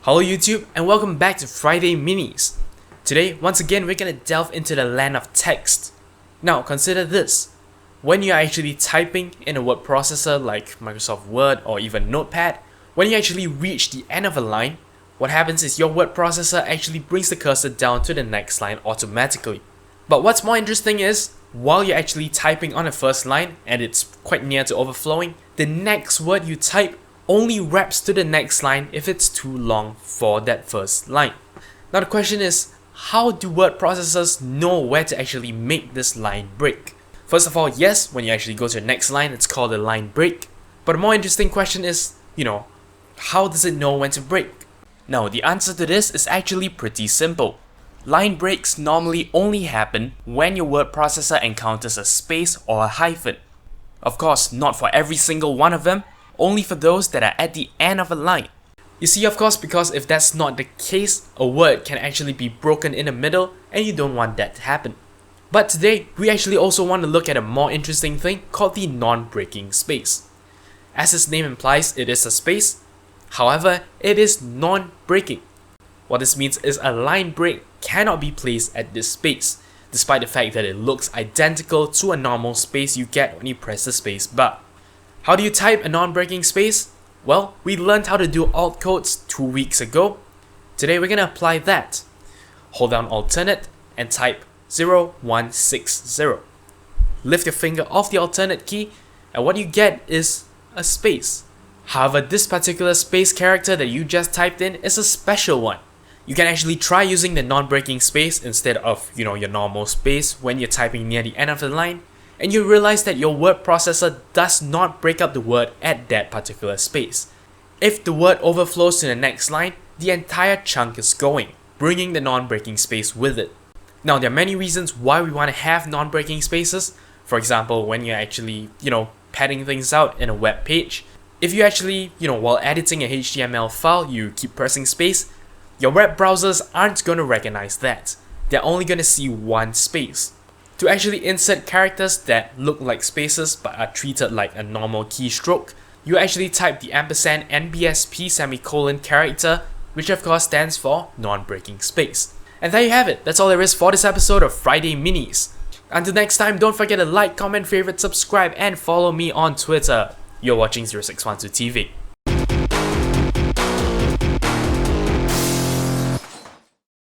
Hello YouTube and welcome back to Friday Minis. Today, once again, we're gonna delve into the land of text. Now, consider this. When you're actually typing in a word processor like Microsoft Word or even Notepad, when you actually reach the end of a line, what happens is your word processor actually brings the cursor down to the next line automatically. But what's more interesting is, while you're actually typing on the first line and it's quite near to overflowing, the next word you type only wraps to the next line if it's too long for that first line. Now the question is, how do word processors know where to actually make this line break? First of all, yes, when you actually go to the next line, it's called a line break. But a more interesting question is, how does it know when to break? Now the answer to this is actually pretty simple. Line breaks normally only happen when your word processor encounters a space or a hyphen. Of course, not for every single one of them, only for those that are at the end of a line. You see, of course, because if that's not the case, a word can actually be broken in the middle and you don't want that to happen. But today, we actually also want to look at a more interesting thing called the non-breaking space. As its name implies, it is a space. However, it is non-breaking. What this means is a line break cannot be placed at this space, despite the fact that it looks identical to a normal space you get when you press the space bar. How do you type a non-breaking space? Well, we learned how to do alt codes 2 weeks ago. Today we're gonna apply that. Hold down alternate and type 0160. Lift your finger off the alternate key and what you get is a space. However, this particular space character that you just typed in is a special one. You can actually try using the non-breaking space instead of your normal space when you're typing near the end of the line, and you realize that your word processor does not break up the word at that particular space. If the word overflows to the next line, the entire chunk is going, bringing the non-breaking space with it. Now, there are many reasons why we want to have non-breaking spaces. For example, when you're actually, padding things out in a web page. If you actually, while editing a HTML file, you keep pressing space, your web browsers aren't going to recognize that. They're only going to see one space. To actually insert characters that look like spaces but are treated like a normal keystroke, you actually type the ampersand NBSP semicolon character, which of course stands for non-breaking space. And there you have it, that's all there is for this episode of Friday Minis. Until next time, don't forget to like, comment, favorite, subscribe, and follow me on Twitter. You're watching 0612 TV.